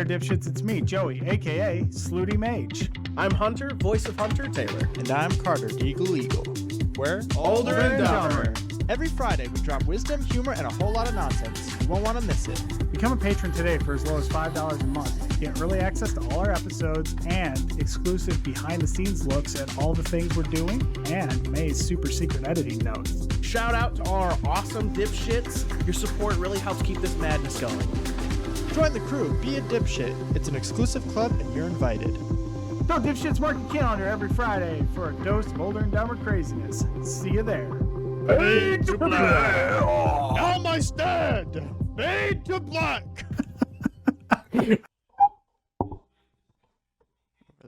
there, dipshits. It's me, Joey, a.k.a. Slooty Mage. I'm Hunter, voice of Hunter Taylor. And I'm Carter, Deagle Eagle. We're OlderNDumber. Every Friday, we drop wisdom, humor, and a whole lot of nonsense. You won't want to miss it. Become a patron today for as low as $5 a month. Get early access to all our episodes and exclusive behind-the-scenes looks at all the things we're doing and May's super secret editing notes. Shout out to all our awesome dipshits. Your support really helps keep this madness going. Join the crew, be a dipshit. It's an exclusive club, and you're invited. So, dipshits, mark your calendar every Friday for a dose of OlderNDumber craziness. See you there. Fade to black. Now my stand. Fade to black. Over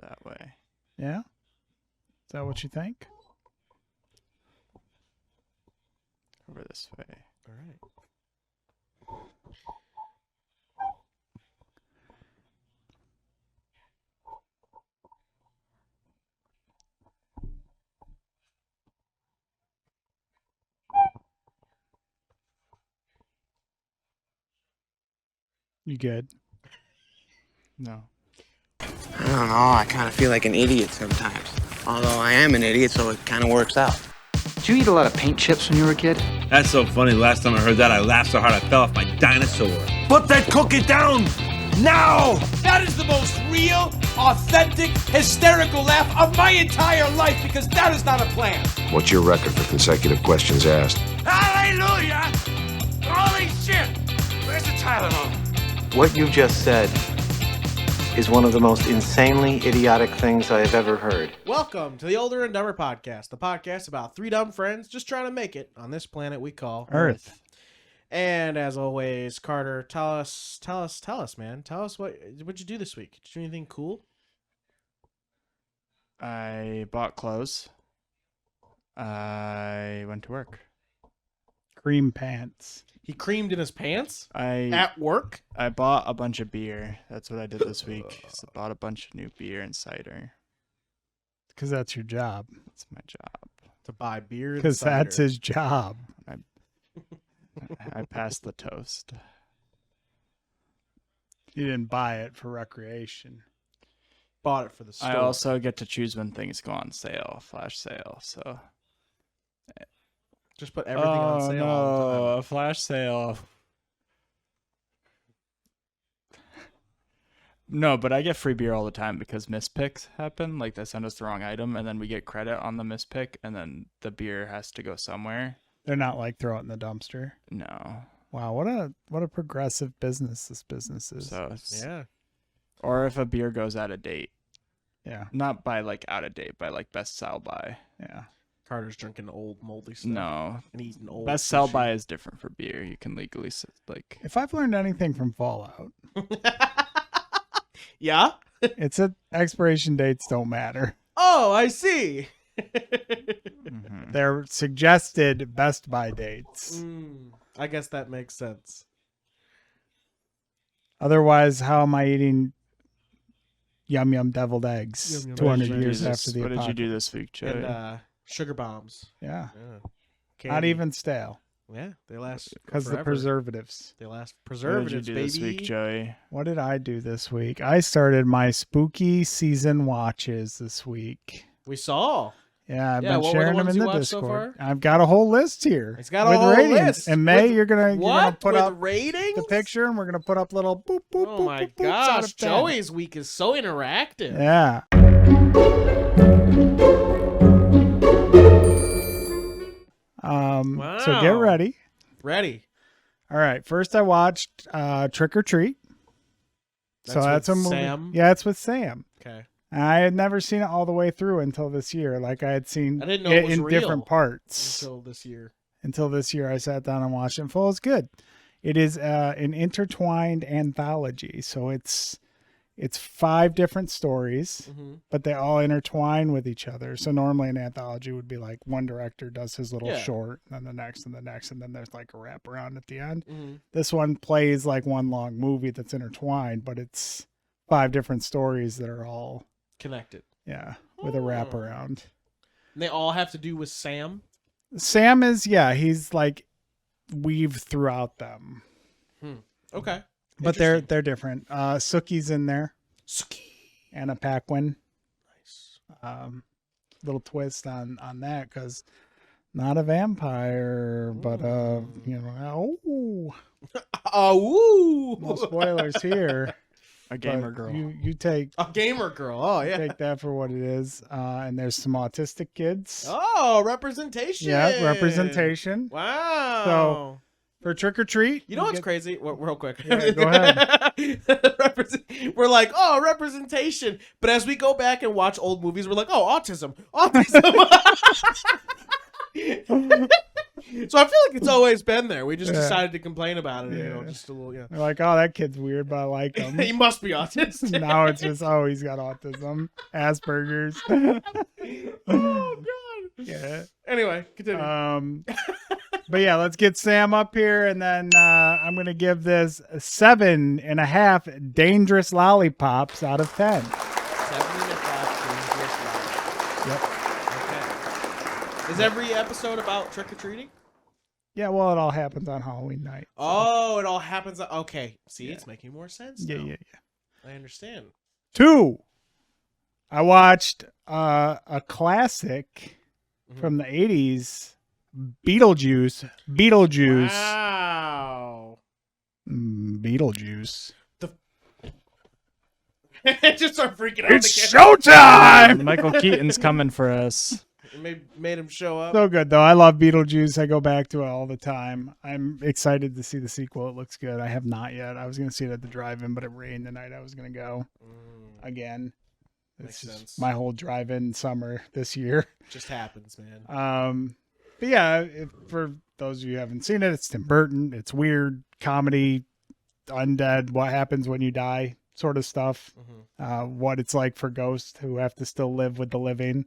that way. Yeah? Is that what you think? Over this way. All right. You good? No. I don't know, I kind of feel like an idiot sometimes. Although I am an idiot, so it kind of works out. Did you eat a lot of paint chips when you were a kid? That's so funny. Last time I heard that, I laughed so hard I fell off my dinosaur. Put that cookie down now! That is the most real, authentic, hysterical laugh of my entire life because that is not a plan. What's your record for consecutive questions asked? Hallelujah! Holy shit! Where's the Tylenol? What you just said is one of the most insanely idiotic things I have ever heard. Welcome to the OlderNDumber podcast, the podcast about three dumb friends just trying to make it on this planet we call Earth. And as always, Carter, tell us, man. Tell us what'd you do this week? Did you do anything cool? I bought clothes. I went to work. Cream pants. He creamed in his pants I at work. I bought a bunch of beer. That's what I did this week. So I bought a bunch of new beer and cider. Because that's your job. That's my job. To buy beer and Because that's cider. his job. I passed the toast. You didn't buy it for recreation. Bought it for the store. I also get to choose when things go on sale, flash sale. So just put everything on sale all the time. a flash sale. No, but I get free beer all the time because mispicks happen. Like they send us the wrong item, and then we get credit on the mispick, and then the beer has to go somewhere. They're not like throw it in the dumpster. No. Wow, what a progressive business this business is. So it's, Yeah. or if a beer goes out of date, Yeah. not by like out of date, by like best sell by. Yeah. Carter's drinking old moldy stuff. No, And eating old best sell sushi. by is different for beer. You can legally like. If I've learned anything from Fallout, Yeah? it's that expiration dates don't matter. Oh, I see. Mhm. They're suggested best by dates. I guess that makes sense. Otherwise, how am I eating yum yum deviled eggs Yum, yum. 200 What did you years do after the What did you apocalypse? do this week, Joey? And sugar bombs. Yeah. Yeah. Not Candy. even stale Yeah, they last because the forever. preservatives. They last What did you preservatives, do baby. this week, Joey? What did I do this week? I started my spooky season watches this week. We saw. Yeah, I've Yeah, been what were the sharing them ones in you the watched so Discord. far? I've got a whole list here. It's got a with whole ratings. list. And May, With- you're gonna What? put With up ratings? the picture, and we're gonna put up little boop boop Oh boop my boop boops out gosh, of 10. Joey's week is so interactive. Yeah. So get Wow. ready. Ready. All right. First, I watched Trick or Treat. So that's with a movie. Sam? Yeah, it's with Sam. Okay. I had never seen it all the way through until this year. Like I had seen I didn't know it it was in real different parts. Until this year. Until this year, I sat down and watched it. And it was good. It is an intertwined anthology. So it's 5 different stories, but they all intertwine with each other. So normally an anthology would be like one director does his little Yeah. short, and then the next, and the next, and then there's like a wraparound at the end. Mm-hmm. This one plays like one long movie that's intertwined, but it's 5 different stories that are all Connected. with a wraparound. And they all have to do with Sam. Sam is he's like weaved throughout them. Okay. But they're different. Sookie's in there. Suki. Anna Paquin. Nice. Little twist on that because not a vampire, but no spoilers here. A gamer But girl. You take A gamer girl. Oh yeah. take that for what it is. And there's some autistic kids. Oh, representation. Yeah, representation. Wow. So for trick or treat, You know what's crazy? Real quick. Yeah, go ahead. We're like, oh, representation. But as we go back and watch old movies, we're like, oh, autism. So I feel like it's always been there. We just decided to complain about it. You know, just a little, yeah. They're like, oh, that kid's weird, but I like him. He must be autistic. Now it's just, oh, he's got autism, Asperger's. Oh God. Yeah. Anyway, continue. But yeah, let's get Sam up here, and then I'm gonna give this 7.5 dangerous lollipops out of 10. 7.5 dangerous lollipops. Yep. Okay. Is every episode about trick or treating? Yeah, well, it all happens on Halloween night. So. Oh, it all happens. Okay. See, it's making more sense now. Yeah. I understand. 2. I watched a classic from the 80s, Beetlejuice. Wow. Beetlejuice. Just start freaking out. It's showtime! Michael Keaton's coming for us. It made him show up. So good, though. I love Beetlejuice. I go back to it all the time. I'm excited to see the sequel. It looks good. I have not yet. I was going to see it at the drive-in, but it rained the night I was going to go again. Makes sense. My whole drive-in summer this year. Just happens, man. But yeah, for those of you who haven't seen it, it's Tim Burton. It's weird comedy, undead, what happens when you die sort of stuff. What it's like for ghosts who have to still live with the living.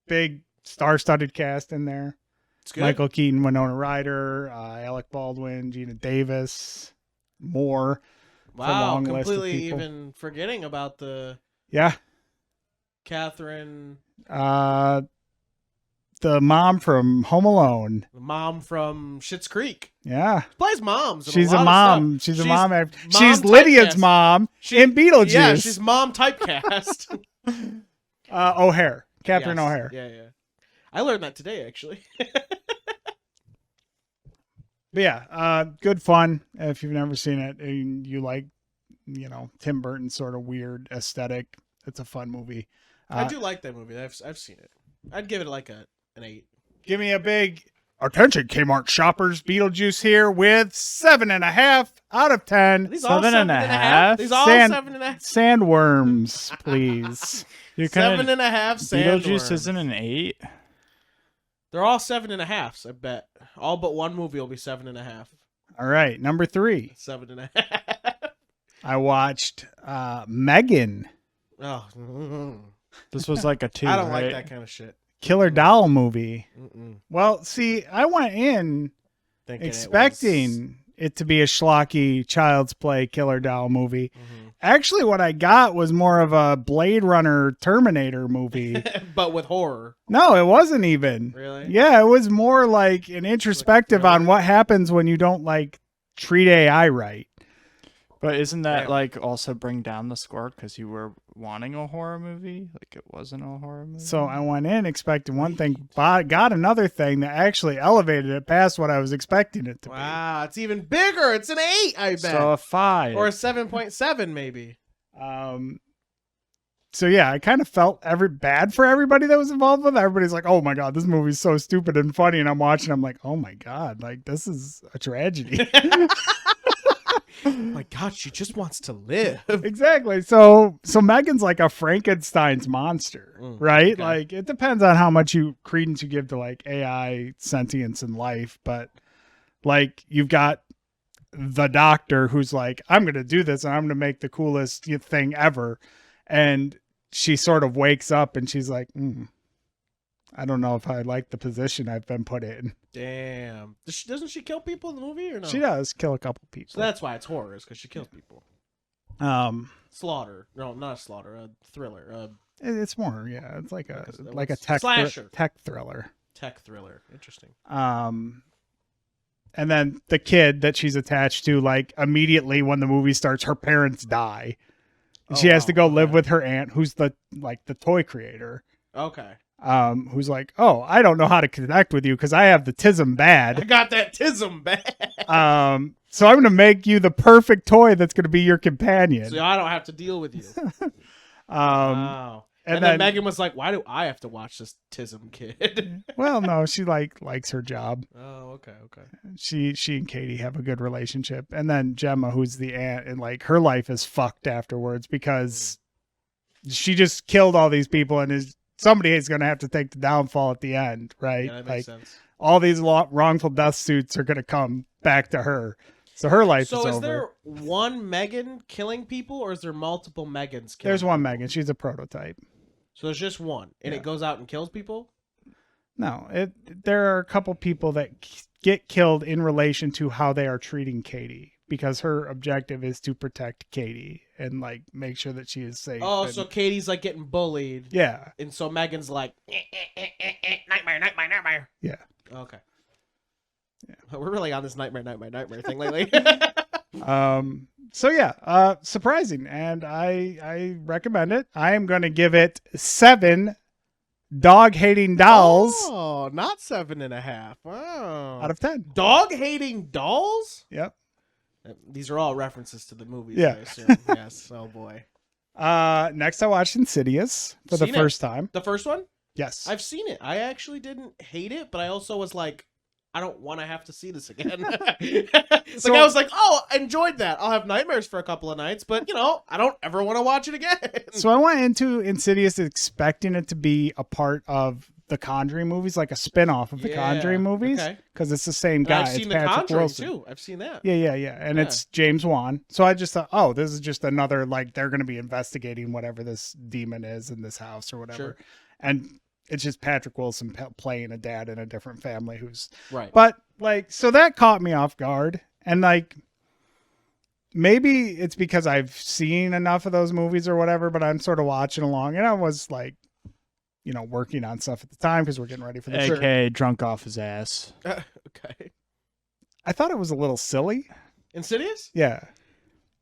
Big star-studded cast in there. It's good. Michael Keaton, Winona Ryder, Alec Baldwin, Gina Davis, more. Wow, long list of completely people. even forgetting about the Catherine, the mom from Home Alone. the mom from Schitt's Creek. Yeah. Plays moms. in She's a a lot of mom. stuff. She's a mom. mom She's Lydia's typecast. mom in Beetlejuice. Yeah, she's mom typecast. O'Hare. Catherine Yes. O'Hare. Yeah. I learned that today, actually. But yeah, good fun. If you've never seen it and you like, Tim Burton's sort of weird aesthetic, it's a fun movie. I do like that movie. I've seen it. I'd give it like an 8. Give me a big attention, Kmart shoppers. Beetlejuice here with 7.5 out of 10. These all 7.5? These all Sand- 7.5. Sandworms, please. You're kind 7.5 sandworms. Beetlejuice isn't an 8. They're all 7.5s, I bet. All but one movie will be 7.5. All right, number 3. 7.5. I watched Megan, Oh. This was like a 2, I don't right? like that kind of shit. killer doll movie. Mm-mm. Well, see, I went in Thinking expecting it to be a schlocky child's play killer doll movie. Actually, what I got was more of a Blade Runner Terminator movie. but with horror. No, it wasn't even. Really? Yeah, it was more like an introspective on what happens when you don't treat AI right. But isn't that Yeah. like also bring down the score because you were wanting a horror movie? Like it wasn't a horror movie. So I went in expecting one thing, but got another thing that actually elevated it past what I was expecting it to be. Wow, it's even bigger. It's an 8, I bet. So a 5 or a 7.7 maybe. So yeah, I kind of felt bad for everybody that was involved with it. Everybody's like, "Oh my god, this movie's so stupid and funny," and I'm watching. I'm like, "Oh my god, this is a tragedy." Oh my God, she just wants to live. Exactly. So Megan's like a Frankenstein's monster, right? okay. Like it depends on how much credence you give to AI sentience in life, but you've got the doctor who's like, I'm going to do this and I'm going to make the coolest thing ever. And she sort of wakes up and she's like, I don't know if I like the position I've been put in. Damn. Doesn't she kill people in the movie or no? She does kill a couple people. So that's why it's horror, is because she kills people. Slaughter. No, not a slaughter. A thriller. It's more, yeah. It's like a tech Slasher. tech thriller. Tech thriller. Interesting. And And then the kid that she's attached to, like immediately when the movie starts, her parents die. And she has to go live with her aunt, who's the toy creator. Okay. Who's like, oh, I don't know how to connect with you because I have the tism bad. I got that tism bad. So I'm going to make you the perfect toy that's going to be your companion. So I don't have to deal with you. Wow. And then then Megan was like, why do I have to watch this tism kid? Well, no, she likes her job. Oh, okay. She and Katie have a good relationship. And then Gemma, who's the aunt, and like her life is fucked afterwards because she just killed all these people and somebody is going to have to take the downfall at the end, right? Yeah, that makes sense. All these wrongful death suits are going to come back to her. So her life is over. So is there one Megan killing people or is there multiple Megans killing There's one people? Megan. She's a prototype. So there's just one and it goes out and kills people? No, there are a couple people that get killed in relation to how they are treating Katie because her objective is to protect Katie and like make sure that she is safe. Oh, so Katie's like getting bullied. Yeah. And so Megan's like, nightmare. Yeah. Okay. Yeah. We're really on this nightmare thing lately. So yeah, surprising, and I recommend it. I am going to give it 7 dog-hating dolls Oh, not 7.5. Wow. out of 10. Dog-hating dolls? Yep. These are all references to the movies, Yeah. I assume. Yes. Oh, boy. Next I watched Insidious for the Seen it. first time. The first one? Yes. I've seen it. I actually didn't hate it, but I also was like, I don't want to have to see this again. I was like, oh, I enjoyed that. I'll have nightmares for a couple of nights, but I don't ever want to watch it again. So I went into Insidious expecting it to be a part of the Conjuring movies, like a spin-off of the Conjuring movies, because it's the same And guy. I've seen it's the Patrick Conjuring Wilson. too. I've seen that. Yeah. And it's James Wan. So I just thought, oh, this is just another, like, they're going to be investigating whatever this demon is in this house or whatever. Sure. And it's just Patrick Wilson playing a dad in a different family who's right. But like, so that caught me off guard. And like, maybe it's because I've seen enough of those movies or whatever, but I'm sort of watching along and I was like, working on stuff at the time because we're getting ready for the trip. AK drunk off his ass. Okay. I thought it was a little silly. Insidious? Yeah.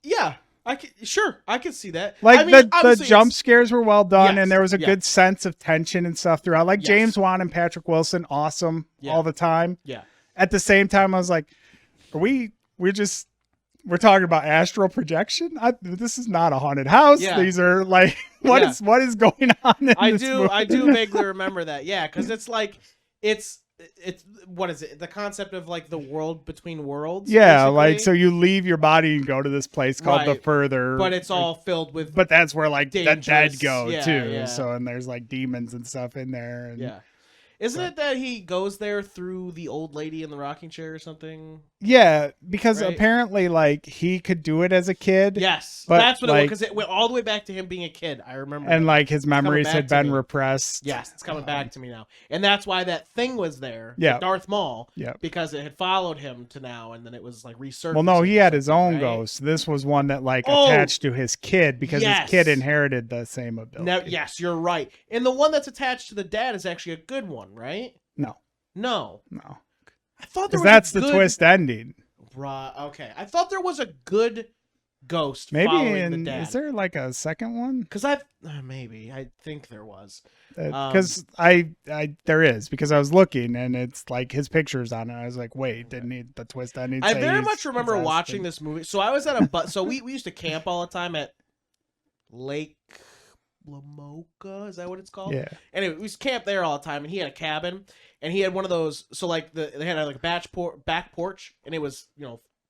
Yeah. I could see that. Like, I mean, the jump scares were well done, Yes, and there was a yeah. good sense of tension and stuff throughout. Like, Yes. James Wan and Patrick Wilson, awesome all the time. Yeah. At the same time, I was like, we're talking about astral projection? This is not a haunted house. Yeah. These are like, what is going on in I this do movie? vaguely remember that. Yeah, because it's like it's what is it? The concept of like the world between worlds. Yeah, basically. like, so you leave your body and go to this place called the Right. Further. But it's all filled with But that's where like the dead dangerous- go yeah, too. yeah. So, and there's like demons and stuff in there. And yeah. Isn't it that he goes there through the old lady in the rocking chair or something? Yeah, because Right. apparently, like, he could do it as a kid. Yes, But, that's what it was. like- Because it went all the way back to him being a kid. I remember. And that. like his memories back had to been me. repressed. Yes, it's coming back to me now, and that's why that thing was there. Yeah. the Darth Maul. Yeah. because it had followed him to now, and then it was like resurfacing. Well, no, he had his own right? ghost. This was one that like Oh! attached to his kid because Yes. his kid inherited the same ability. No, yes, you're right. And the one that's attached to the dad is actually a good one, right? No, No, I thought there because was that's a the good... twist ending. Right. Okay, I thought there was a good ghost Maybe following the dad. is there like a second one? Because maybe I think there was. Because there is, because I was looking and it's like his picture's on it. I was like, wait, didn't he the twist ending? I say very he's much remember possessed watching and- this movie. So I was at a so we used to camp all the time at Lake Lamoka. Is that what it's called? Yeah. Anyway, we used to camp there all the time, and he had a cabin, and he had one of those. So like they had like a back porch, and it was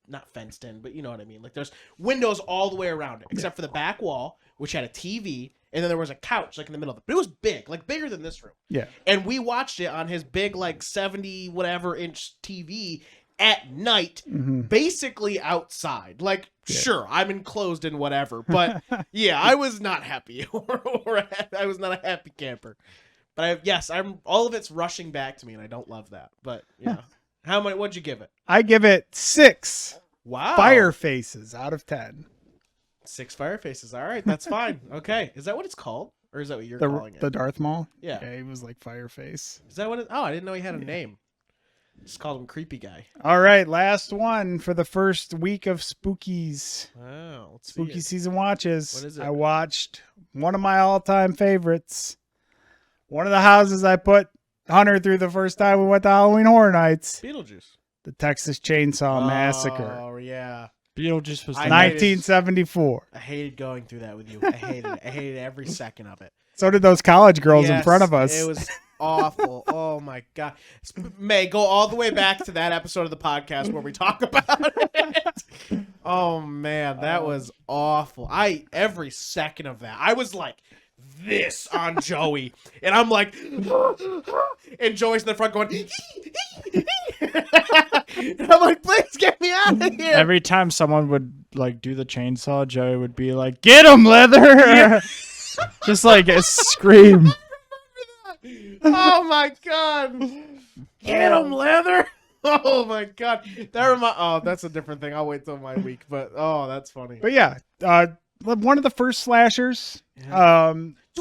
not fenced in, but you know what I mean. Like there's windows all the way around it, except for the back wall, which had a TV, and then there was a couch like in the middle of it. But it was big, like bigger than this room. Yeah. And we watched it on his big like 70 whatever inch TV at night, basically outside. Like sure, I'm enclosed in whatever, but yeah, I was not happy, or I was not a happy camper. But I'm all of it's rushing back to me, and I don't love that. But yeah. How many? What'd you give it? I give it 6 Wow. fire faces out of 10. 6 fire faces. All right, that's fine. Okay, is that what it's called, or is that what you're calling it? The Darth Maul. Yeah. He was like fire face. Is that what it? Oh, I didn't know he had a name. Just called him creepy guy. All right, last one for the first week of Spookies. Wow. Let's see Spooky it. season watches. What is it? I watched one of my all-time favorites. One of the houses I put Hunter through the first time we went to Halloween Horror Nights. Beetlejuice. The Texas Chainsaw Massacre. Oh, yeah. Beetlejuice was I the hated- 1974. I hated going through that with you. I hated it. I hated every second of it. So did those college girls in Yes, front of us. It was awful. Oh my god. May go all the way back to that episode of the podcast where we talk about it. Oh man, that was awful. Every second of that, I was like this on Joey, and I'm like, and Joey's in the front going, and I'm like, please get me out of here. Every time someone would like do the chainsaw, Joey would be like, "Get him, Leather!" Just like a scream. Oh my god. Get him, Leather. Oh my god. That's a different thing. I'll wait till my week, but that's funny. But yeah, one of the first slashers. So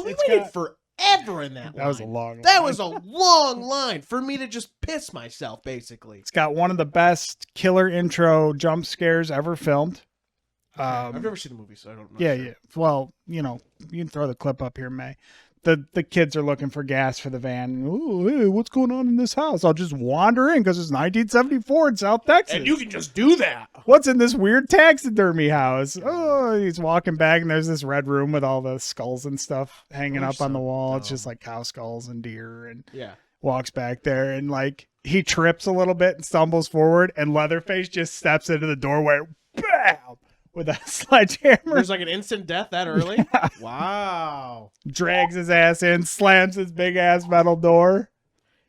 we it's waited got- forever in that line. That was a long That line. was a long line for me to just piss myself, basically. It's got one of the best killer intro jump scares ever filmed. I've never seen the movie, so I don't know. Yeah, yeah. Well, you can throw the clip up here, May. The kids are looking for gas for the van. Ooh, hey, what's going on in this house? I'll just wander in because it's 1974 in South Texas. And you can just do that. What's in this weird taxidermy house? Oh, he's walking back and there's this red room with all the skulls and stuff hanging up on the wall. It's just like cow skulls and deer, and Yeah. walks back there and like he trips a little bit and stumbles forward, and Leatherface just steps into the doorway, bam, with a sledgehammer. There's like an instant death that early? Wow. Drags his ass in, slams his big ass metal door.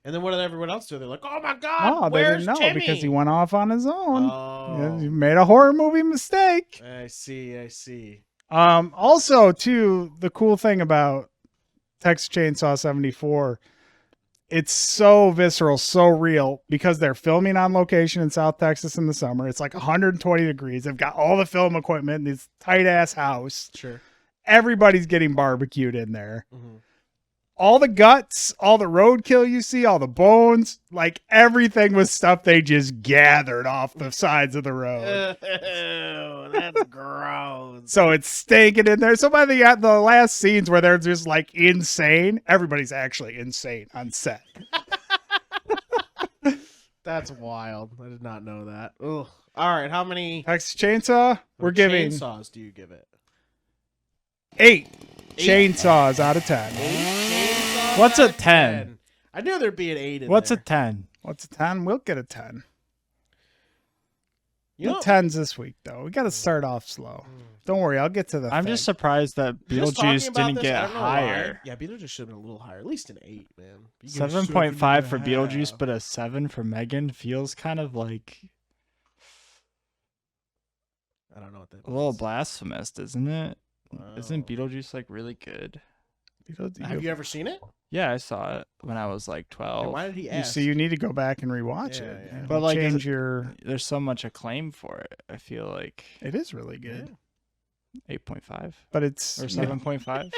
And then what did everyone else do? They're like, oh my god, Oh, they where's didn't know Timmy? because he went off on his own. Oh. He made a horror movie mistake. I see. Also, too, the cool thing about Texas Chainsaw 74, it's so visceral, so real, because they're filming on location in South Texas in the summer. It's like 120 degrees. They've got all the film equipment in this tight ass house. Sure. Everybody's getting barbecued in there. Mm-hmm. All the guts, all the roadkill you see, all the bones, like everything was stuff they just gathered off the sides of the road. Ew, that's gross. So it's stinking in there. So by the last scenes where they're just like insane, everybody's actually insane on set. That's wild. I did not know that. Ugh. All right, how many Texas Chainsaw, we're giving chainsaws do you give it? 8 chainsaws out of 10. Chainsaws What's out a of 10? I knew there'd be an 8 in What's there. a 10? What's a 10? We'll get a 10. You know, The 10s this week, though. We got to start off slow. Don't worry, I'll get to the I'm thing. just surprised that just talking Beetlejuice about didn't this, I get don't know why. higher. Yeah, Beetlejuice should have been a little higher. At least an 8, man. You get a 7.5 for 7.5. Beetlejuice, but a 7 for Megan feels kind of like I don't know what that a little means. blasphemous, isn't it? Isn't Wow. Beetlejuice like really good? Have you ever seen it? Yeah, I saw it when I was like And 12. why did he You ask? see, you need to go back and rewatch Yeah, it. yeah. It'll But, like, is change it- your. There's so much acclaim for it. I feel like It is really good, 8.5 but it's or 7.5.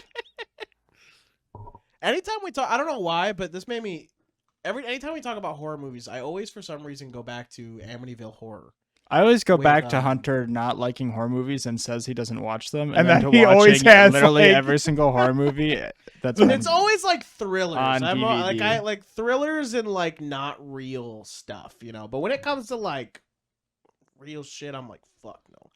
Anytime we talk, I don't know why, but this made me. Anytime we talk about horror movies, I always, for some reason, go back to Amityville Horror. I always go With, back to Hunter not liking horror movies and says he doesn't watch them, And then then to he always watching has, literally like- every single horror movie. That's It's always like thrillers. On Like DVD. I like thrillers and like not real stuff, you know. But when it comes to like real shit, I'm like, fuck no.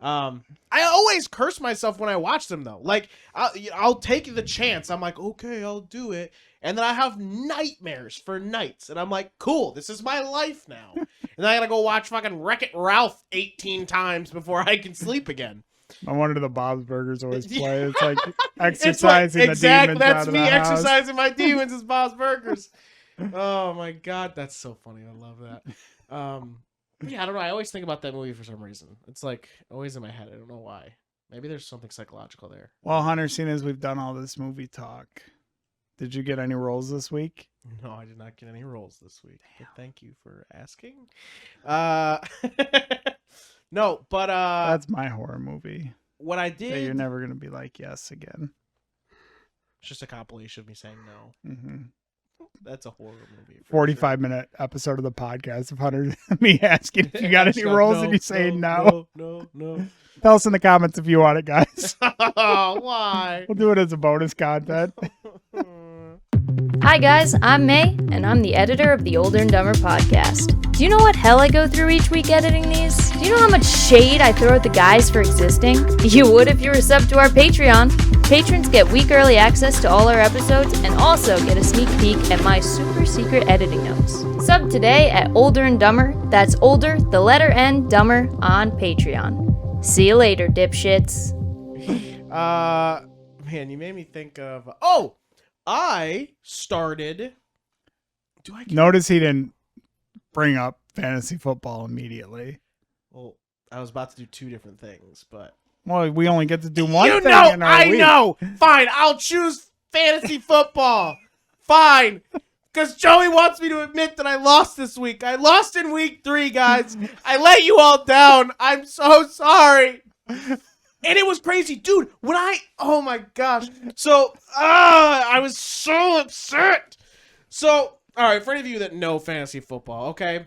I always curse myself when I watch them though. Like I'll take the chance. I'm like, okay, I'll do it, and then I have nightmares for nights, and I'm like, cool, this is my life now. And I gotta go watch fucking Wreck-It Ralph 18 times before I can sleep again. I wonder the Bob's Burgers always play. It's like It's exercising like, the exactly. demons That's out of me the house. exercising my demons is Bob's Burgers. Oh my god, that's so funny. I love that. Yeah, I don't know. I always think about that movie for some reason. It's like always in my head. I don't know why. Maybe there's something psychological there. Well, Hunter, seeing as we've done all this movie talk, did you get any roles this week? No, I did not get any roles this week. But thank you for asking. No, but That's my horror movie. what I That did, you're never gonna be like yes again. it's just a compilation of me saying no. Hmm That's a horror movie. 45-minute episode of the podcast of Hunter me asking if you got any rolls and you say no. No. Tell us in the comments if you want it, guys. Oh, why? We'll do it as a bonus content. Hi guys, I'm May, and I'm the editor of the Older and Dumber podcast. Do you know what hell I go through each week editing these? Do you know how much shade I throw at the guys for existing? You would if you were subbed to our Patreon. Patrons get week early access to all our episodes and also get a sneak peek at my super secret editing notes. Sub today at Older and Dumber. That's Older, the letter N, Dumber on Patreon. See you later, dipshits. Man, you made me think of... Oh! I started... Notice he didn't bring up fantasy football immediately. Well, I was about to do two different things, but... Well, we only get to do one thing in our I week. know! Fine, I'll choose fantasy football. Fine. Because Joey wants me to admit that I lost this week. I lost in week 3, guys. I let you all down. I'm so sorry. And it was crazy. Dude, oh my gosh. So, I was so upset. So, all right, for any of you that know fantasy football, okay,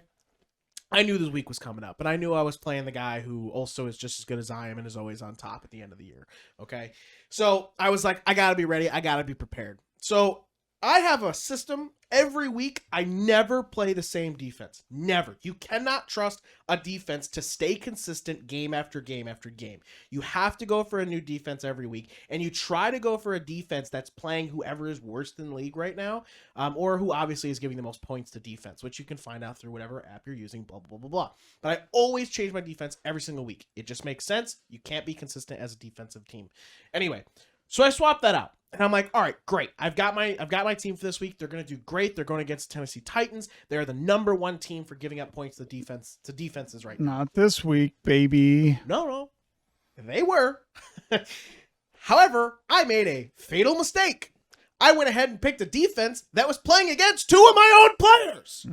I knew this week was coming up, but I knew I was playing the guy who also is just as good as I am and is always on top at the end of the year, okay? So, I was like, I got to be ready. I got to be prepared. So, I have a system. Every week, I never play the same defense. Never. You cannot trust a defense to stay consistent game after game after game. You have to go for a new defense every week, and you try to go for a defense that's playing whoever is worst in the league right now, or who obviously is giving the most points to defense, which you can find out through whatever app you're using, blah, blah, blah, blah. But I always change my defense every single week. It just makes sense. You can't be consistent as a defensive team. Anyway, so I swapped that out. And I'm like, all right, great. I've got my team for this week. They're going to do great. They're going against Tennessee Titans. They're the number 1 team for giving up points to defenses right now. Not this week, baby. No. They were. However, I made a fatal mistake. I went ahead and picked a defense that was playing against 2 of my own players.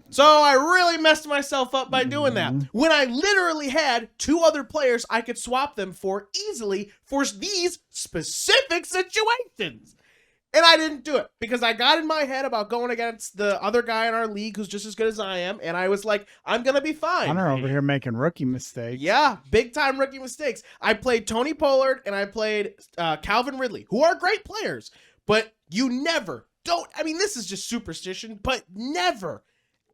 So I really messed myself up by doing that. When I literally had 2 other players I could swap them for easily for these specific situations. And I didn't do it because I got in my head about going against the other guy in our league who's just as good as I am. And I was like, I'm going to be fine. Hunter over here making rookie mistakes. Yeah, big time rookie mistakes. I played Tony Pollard and I played Calvin Ridley, who are great players. But you never, this is just superstition, but never,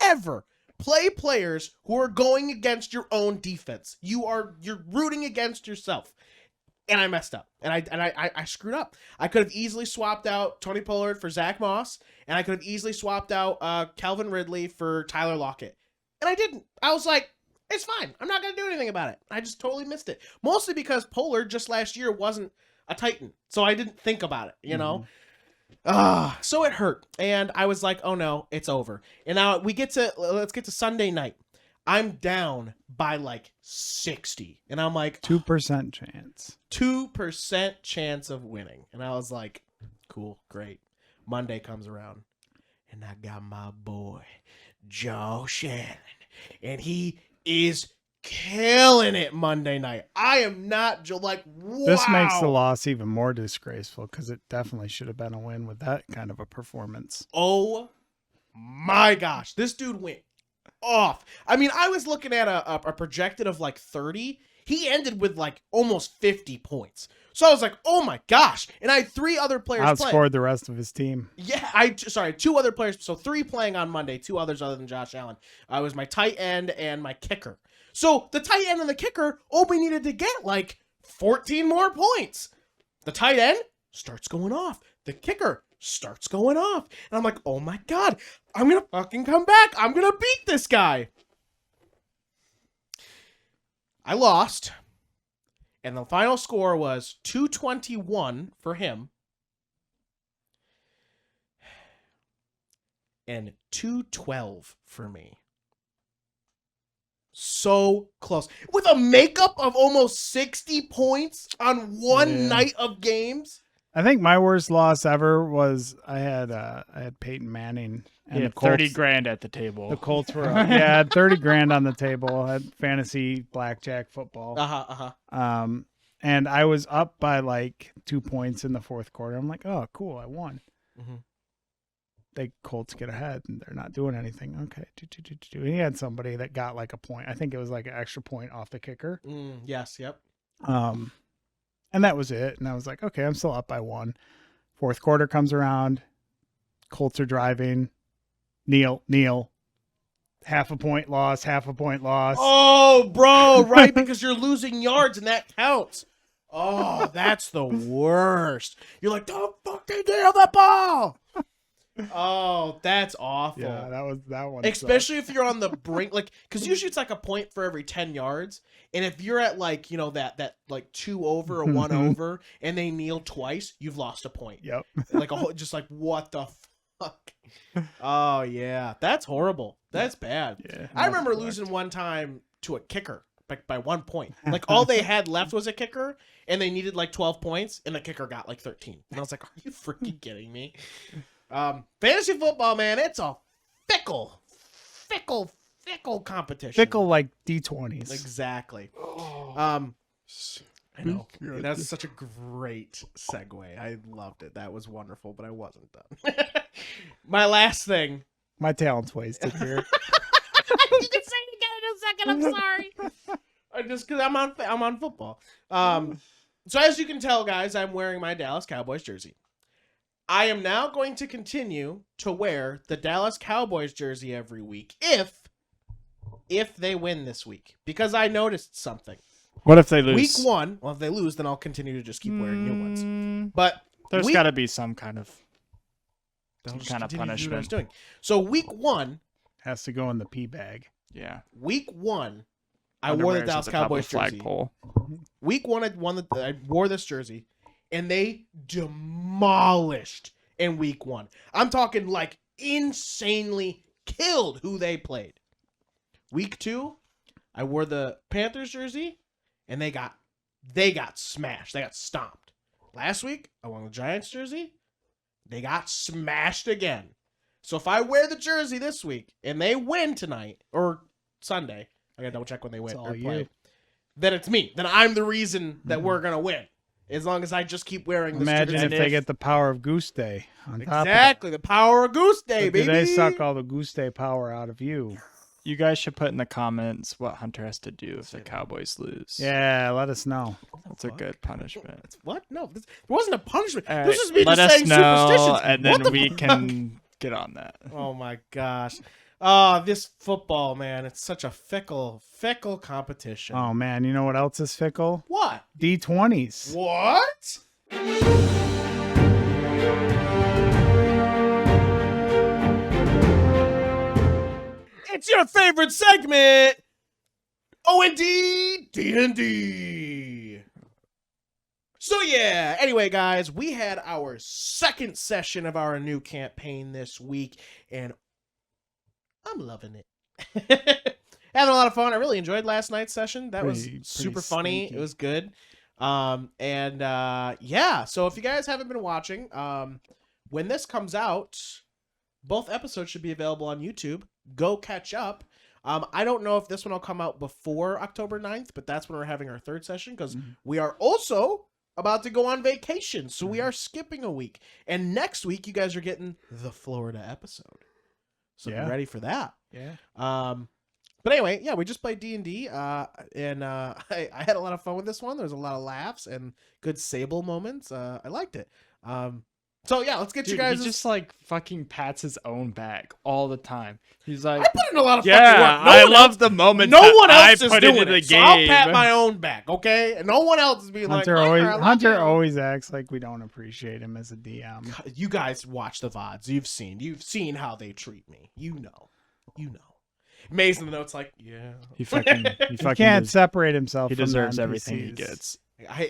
ever play players who are going against your own defense. You're rooting against yourself. And I messed up. And I screwed up. I could have easily swapped out Tony Pollard for Zach Moss, and I could have easily swapped out Calvin Ridley for Tyler Lockett. And I didn't. I was like, it's fine. I'm not going to do anything about it. I just totally missed it. Mostly because Pollard just last year wasn't a Titan. So I didn't think about it, you know? So it hurt. And I was like, oh no, it's over. And now let's get to Sunday night. I'm down by like 60. And I'm like, 2% chance. 2% chance of winning. And I was like, cool, great. Monday comes around. And I got my boy, Joe Shannon. And he is killing it Monday night. I am not like, wow. This makes the loss even more disgraceful because it definitely should have been a win with that kind of a performance. Oh my gosh. This dude went off. I mean, I was looking at a projected of like 30. He ended with like almost 50 points. So I was like, oh my gosh. And I had 3 other players outscored the rest of his team. Yeah, 2 other players. So 3 playing on Monday, 2 others other than Josh Allen. I was my tight end and my kicker. So the tight end and the kicker only needed to get like 14 more points. The tight end starts going off. The kicker starts going off. And I'm like, oh my God, I'm going to fucking come back. I'm going to beat this guy. I lost. And the final score was 221 for him. And 212 for me. So close. With a makeup of almost 60 points on one night of games. I think my worst loss ever was I had Peyton Manning and the Colts, 30 grand at the table. The Colts were up. Yeah, I had 30 grand on the table. I had fantasy blackjack football. And I was up by like 2 points in the fourth quarter. I'm like, oh, cool, I won. Colts get ahead and they're not doing anything. Okay. And he had somebody that got like a point. I think it was like an extra point off the kicker. Yes. Yep. And that was it. And I was like, okay, I'm still up by 1. Fourth quarter comes around. Colts are driving. Kneel. Half a point loss. Oh, bro, right? Because you're losing yards and that counts. Oh, that's the worst. You're like, don't fucking nail the ball. Oh, that's awful. Yeah, that one. Especially if you're on the brink, like, because usually it's like a point for every 10 yards. And if you're at like, that like 2 over or 1 over and they kneel twice, you've lost a point. Yep. Like just like, what the fuck? Oh, yeah. That's horrible. That's bad. Yeah, I remember losing one time to a kicker by 1 point. Like all they had left was a kicker and they needed like 12 points and the kicker got like 13. And I was like, are you freaking kidding me? Fantasy football, man, it's a fickle competition. Fickle like D20s. Exactly. I know. That's such a great segue. I loved it. That was wonderful, but I wasn't done. My last thing. My talent's wasted here. You can say it again in a second. I'm sorry. Just because I'm on football. So as you can tell, guys, I'm wearing my Dallas Cowboys jersey. I am now going to continue to wear the Dallas Cowboys jersey every week if they win this week, because I noticed something. What if they lose? Week 1, well, if they lose, then I'll continue to just keep wearing new ones. But there's got to be some kind of punishment. Doing. So week 1 has to go in the pee bag. Yeah. Week 1, I wore the Dallas Cowboys jersey. Flagpole. Week 1, I wore this jersey, and they demolished in week 1. I'm talking like insanely killed who they played. Week 2, I wore the Panthers jersey, and they got smashed. They got stomped. Last week, I wore the Giants jersey. They got smashed again. So if I wear the jersey this week and they win tonight or Sunday, I gotta double check when they win or play. Then it's me. Then I'm the reason that we're gonna win. As long as I just keep wearing this jersey. Imagine if they get the power of Goose Day on top. Exactly, the power of Goose Day, baby. They suck all the Goose Day power out of you. You guys should put in the comments what Hunter has to do if the Cowboys lose. Yeah, let us know. That's a good punishment. What? No, there wasn't a punishment. Right, this is me let just us saying know, superstitions. and then we can get on that. Oh my gosh. This football, man, it's such a fickle competition. Oh man, you know what else is fickle? What? D20s. What? It's your favorite segment, O&D D&D. So yeah, anyway, guys, we had our second session of our new campaign this week, and I'm loving it. Having a lot of fun. I really enjoyed last night's session. That was super funny. Stinky. It was good. Yeah, so if you guys haven't been watching, when this comes out, both episodes should be available on YouTube. Go catch up. I don't know if this one will come out before October 9th, but that's when we're having our third session, because we are also about to go on vacation, so we are skipping a week. And next week, you guys are getting the Florida episode. So be ready for that. Yeah. But anyway, yeah, we just played D&D, and I had a lot of fun with this one. There was a lot of laughs and good Sable moments. I liked it. So yeah, let's get you guys. He just like fucking pats his own back all the time. He's like, I put in a lot of fucking work. I love the moment. No one else is doing it. So I'll pat my own back, okay? And no one else is being Hunter like, Hunter always acts like we don't appreciate him as a DM. You guys watch the VODs. You've seen how they treat me. You know. Mason the notes like, yeah. He fucking can't separate himself. He from deserves the everything he gets.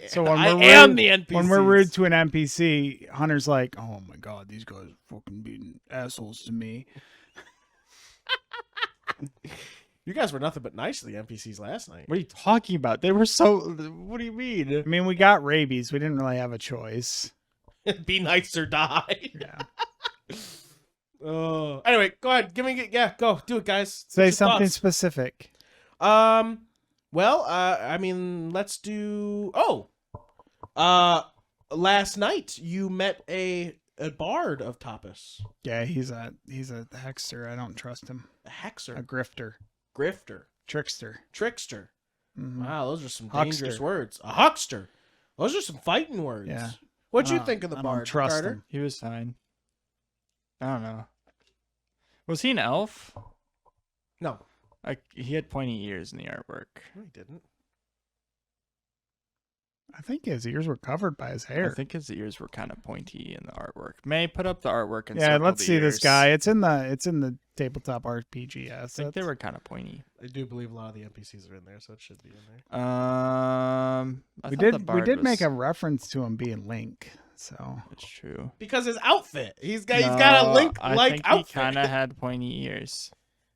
So when I we're am rude, the NPC. When we're rude to an NPC, Hunter's like, "Oh my god, these guys are fucking being assholes to me." You guys were nothing but nice to the NPCs last night. What are you talking about? They were so. What do you mean? I mean, we got rabies. We didn't really have a choice. Be nice or die. Yeah. Anyway, go ahead. Go do it, guys. Say something specific. Well, I mean, let's do. Last night you met a a bard of Tapas. Yeah, he's a hexer. I don't trust him. A hexer. A grifter. Grifter. Trickster. Trickster. Mm-hmm. Wow, those are some Huckster. dangerous words. A huckster. Those are some fighting words. Yeah. What'd you think of the I bard, don't trust Carter? him. He was fine. I don't know. Was he an elf? No. He had pointy ears in the artwork. No, he didn't. I think his ears were covered by his hair. I think his ears were kind of pointy in the artwork. May put up the artwork and yeah, circle let's the see this ears. guy. It's in the tabletop RPG. I think they were kind of pointy. I do believe a lot of the NPCs are in there, so it should be in there. I We thought the did bard make was- a reference to him being Link. So It's true. Because his outfit. He's got a Link I like think outfit. he kind of had pointy ears.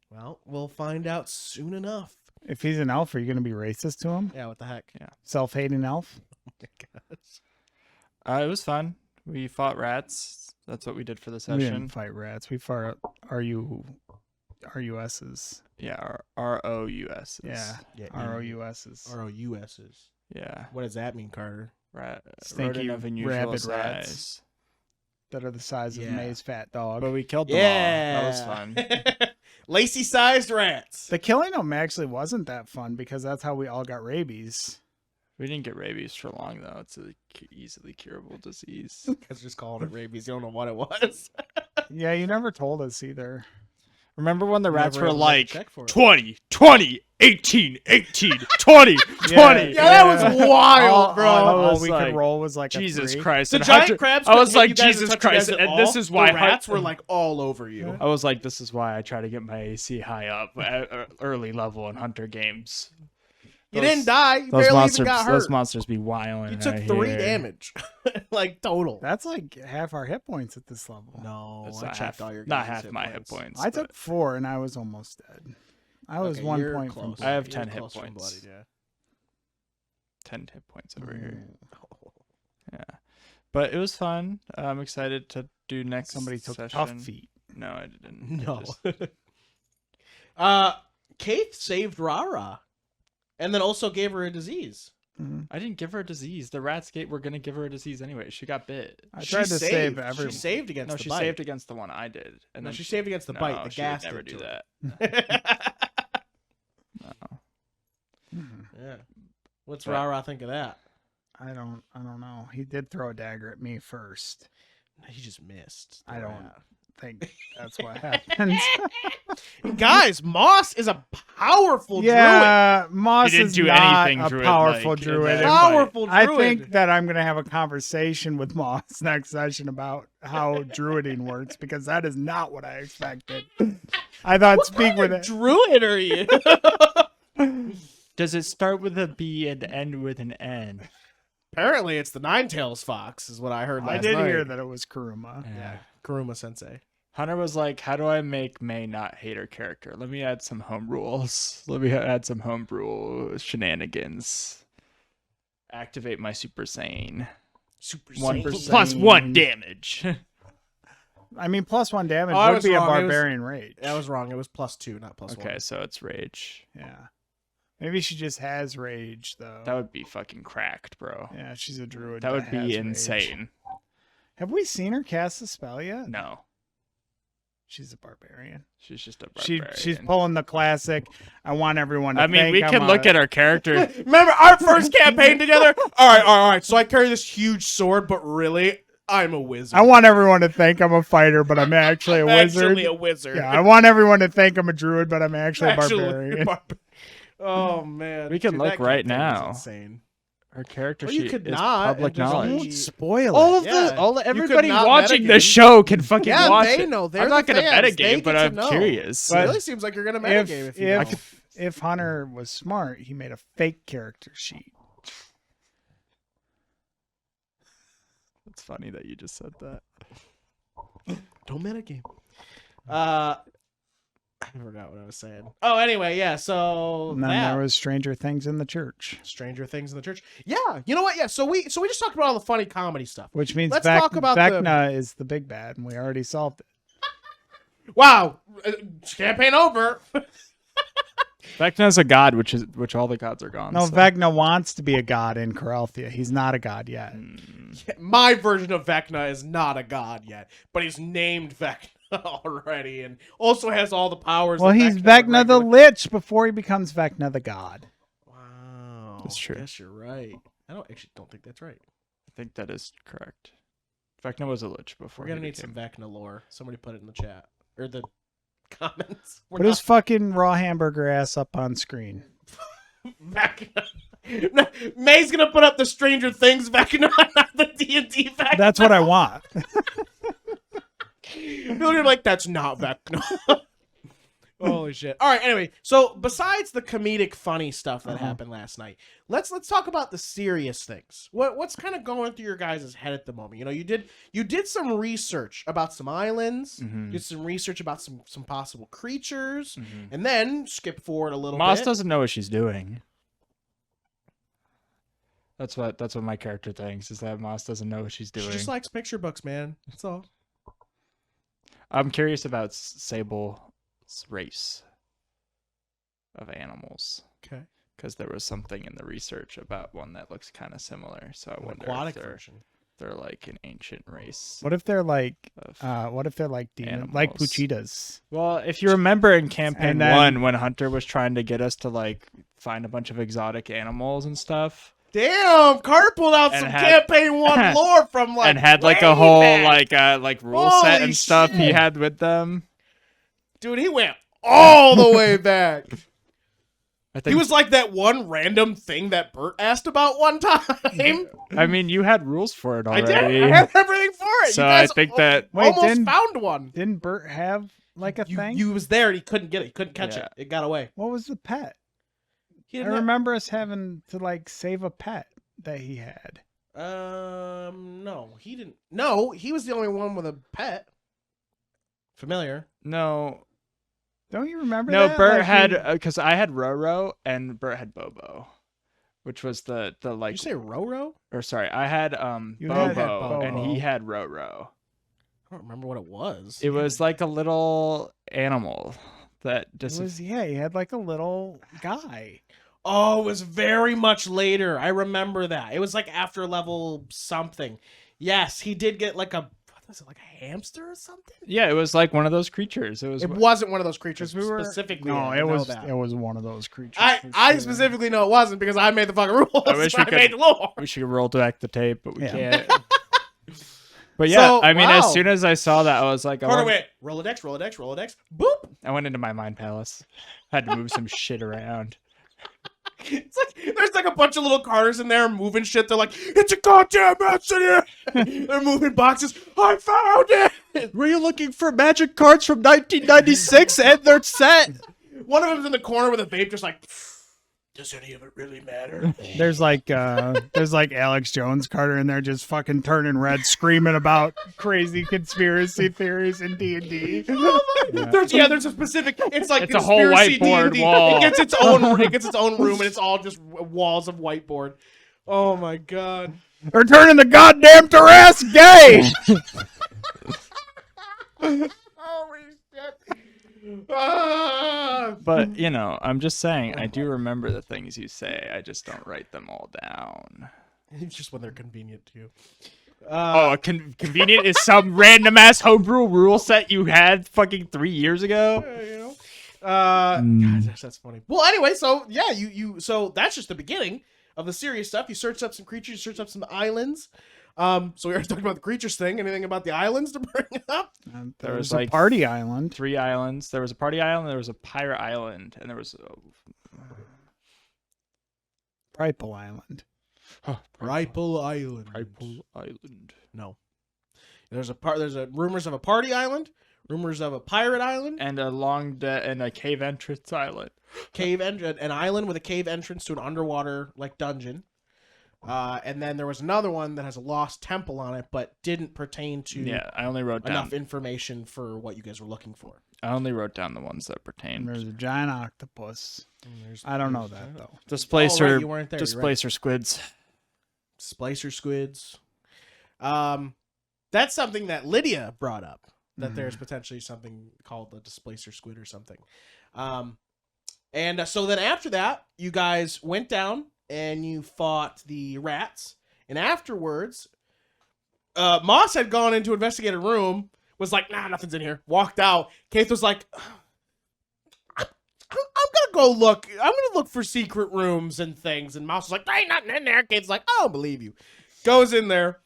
Well, we'll find out soon enough. if he's an elf, are you going to be racist to him? Yeah, what the heck? Yeah. Self-hating elf? Oh my gosh. It was fun. We fought rats. That's what we did for the We session. didn't fight rats. We fought RUSs. Yeah, ROUS. Yeah, Yeah, ROUSs. ROUSs. Yeah. What does that mean, Carter? Stinky Rodent of unusual rabid size. rats. That are the size of Yeah. May's fat dog. But we killed them Yeah. all. That was fun. Lacy-sized rats. The killing them actually wasn't that fun because that's how we all got rabies. We didn't get rabies for long, though. It's a easily curable disease. Guys just called it rabies. You don't know what it was. Yeah, you never told us either. Remember when the rats Never were able to like check for it. 20, 20, 18, 18, 20, 20? Yeah, that was wild, bro. All was we like, could roll was like Jesus a 3. Christ. The and giant Hunter- crabs. I was couldn't like, hit you guys Jesus touch you guys Christ. at And all. this is why the rats were like all over you. I was like, this is why I try to get my AC high up at early level in Hunter games. You didn't die. You Those barely monsters, even got hurt. those monsters be wilding. You took right 3 here. damage, like total. That's like half our hit points at this level. No, That's I not checked half, all your not guys' half my hit points. I but took 4 and I was almost dead. I was Okay, 1 you're point close. from. I have You're 10 hit close from points. bloodied, yeah. 10 hit points over here. Oh. Yeah. But it was fun. I'm excited to do next Somebody took session. tough feet. No, I didn't. No. Just- Kaith saved Rara, and then also gave her a disease. I didn't give her a disease. The rats were going to give her a disease anyway. She got bit. I tried to save She everyone. saved against No, the she bite. saved against the one I did. And No, then she saved against the bite. The she would gas never did do to that. her. No. Yeah. What's But- Rara think of that? I don't know. He did throw a dagger at me first. He just missed. I don't think that's what happens. Guys, Moss is a powerful Yeah, Moss He didn't is do not anything a druid-like powerful in druid. that druid. And Powerful I druid. think that I'm going to have a conversation with Moss next session about how druiding works because that is not what I expected. I thought What speak kind with of it. druid are you? Does it start with a B and end with an N? Apparently, it's the Ninetails Fox, is what I heard last I did night. hear that it was Kuruma. Yeah, Kuruma Sensei. Hunter was like, how do I make May not hate her character? Let me add some home rules. Let me add some homebrew shenanigans. Activate my Super Saiyan. Super 1% Saiyan. plus 1 damage. I mean, +1 damage Oh, I would was be wrong. a barbarian rage. That was wrong. It was +2, not +1. Okay, so it's rage. Yeah. Maybe she just has rage, though. That would be fucking cracked, bro. Yeah, she's a druid. That would has be rage. insane. Have we seen her cast a spell yet? No, She's a barbarian. she's just a barbarian. She's pulling the classic. I want everyone to I mean, think we I'm can look a- at our character. Remember our first campaign together? All right. So I carry this huge sword, but really, I'm a wizard. I want everyone to think I'm a fighter, but I'm actually a I'm wizard. actually a wizard. Yeah, I want everyone to think I'm a druid, but I'm actually a barbarian. Oh man, We can Dude, look that right campaign was now. Insane. Her character Well, you sheet could is not, public and just knowledge. only- Spoil All it. of Yeah. the everybody not watching metagame. the show can fucking Yeah, watch they it. know. They're I'm not the gonna fans. They metagame, but get to I'm know. curious. It really seems like you're gonna metagame if you know. If Hunter was smart, he made a fake character sheet. It's funny that you just said that. Don't metagame. I forgot what I was saying. Oh, anyway, yeah. So And then there was Stranger Things in the church, Stranger Things in the church. Yeah, you know what? Yeah, so we just talked about all the funny comedy stuff. which means Let's talk about Vecna is the big bad, and we already solved it. Wow, campaign over. Vecna's a god, which all the gods are gone. No, so. Vecna wants to be a god in Coralthea. He's not a god yet. Yeah, my version of Vecna is not a god yet, but he's named Vecna already, and also has all the powers. Well, that he's Vecna Vecna the Lich before he becomes Vecna the god. Wow, That's true. I guess you're right. I don't think that's right. I think that is correct. Vecna was a lich before. We're gonna he need became... some Vecna lore. Somebody put it in the chat or the comments. Put his fucking raw hamburger ass up on screen. Vecna. No, May's gonna put up the Stranger Things Vecna, not the D&D Vecna. That's what I want. People are like, that's not Vecna. Holy shit! All right. Anyway, so besides the comedic, funny stuff that happened last night, let's talk about the serious things. What's kind of going through your guys' head at the moment? You know, you did some research about some islands, did some research about some possible creatures, and then skip forward a little Moss bit. doesn't know what she's doing. That's what my character thinks, is that Moss doesn't know what she's doing. She just likes picture books, man. That's all. I'm curious about Sable's race of animals. Okay. Because there was something in the research about one that looks kind of similar. So I wonder Aquatic if version. they're like an ancient race. What if they're like demons, like animals. Puchitas? Well, if you remember in campaign And then- 1, when Hunter was trying to get us to like find a bunch of exotic animals and stuff, Damn, Carter pulled out And some had- campaign 1 lore from like and had like way a whole back. like rule set Holy and stuff he shit. had with them. Dude, he went all the way back. I He think was like that one random thing that Bert asked about one time. I mean, you had rules for it I already. did. I have everything for it. So you guys I think that- Wait, almost didn't- found one. Didn't Bert have like a thing? You was there and he couldn't get it. He couldn't catch Yeah. it. It got away. What was the pet? He I didn't remember us having to like save a pet that he had. no, he didn't. No, he was the only one with a pet. Familiar. No, Don't you remember? no, that? Bert Like, had because I had Roro and Bert had Bobo, which was the Did like you say Roro? or sorry, I had You Bobo, had Bobo. and he had Roro. I don't remember what it was. It was like a little animal that It just was, yeah, he had like a little guy. Oh, it was very much later. I remember that. It was like after level something. Yes, he did get like what was it, like a hamster or something? yeah, it was like one of those creatures. It Wasn't one of those creatures We were specifically. No, I it know was that. it was one of those creatures. I for sure. specifically know it wasn't because I made the fucking rules. I wish we I could- made the lore. we should roll back the tape, but we Yeah. can't. But yeah, So, I mean, wow. as soon as I saw that, I was like, Carter went Rolodex, Rolodex, Rolodex. Boop. I went into my mind palace. Had to move some shit around. It's like there's like a bunch of little Carters in there moving shit. They're like, it's a goddamn mess in here. They're moving boxes. I found it. Were you looking for magic cards from 1996 and they're set? One of them's in the corner with a vape, just like, does any of it really matter? There's like Alex Jones Carter in there just fucking turning red, screaming about crazy conspiracy theories in D&D. There's a specific. It's like It's a whole conspiracy whiteboard D&D. wall. It gets its own room, and it's all just walls of whiteboard. Oh my god. They're turning the goddamn Tarrasque gay. Holy shit. Ah. But, you know, I'm just saying, I do remember the things you say. I just don't write them all down. It's just when they're convenient to you. Convenient is some random ass homebrew rule set you had fucking 3 years ago? You know? God, that's funny. Well, anyway, so yeah, so that's just the beginning of the serious stuff. You searched up some creatures, you searched up some islands. So we already talked about the creatures thing. Anything about the islands to bring up? There was like a party island. 3 islands. There was a party island, there was a pirate island, and there was Ripple Island. Ripple Island. Ripple Island. No. There's rumors of a party island, rumors of a pirate island, And a and a cave entrance island. an island with a cave entrance to an underwater like dungeon. And then there was another one that has a lost temple on it, but didn't pertain to Yeah, I only wrote down. enough information for what you guys were looking for. I only wrote down the ones that And pertained. there's a giant octopus. I don't know that though. Displacer, Oh, right, you weren't there, you're right. displacer squids. Splicer squids. That's something that Lydia brought up. That there's potentially something called the displacer squid or something. And so then after that, you guys went down and you fought the rats. And afterwards, Moss had gone into investigate a room, was like, nah, nothing's in here. Walked out. Keith was like, I'm gonna go look. I'm gonna look for secret rooms and things. And Moss was like, there ain't nothing in there. Keith's like, I don't believe you. Goes in there,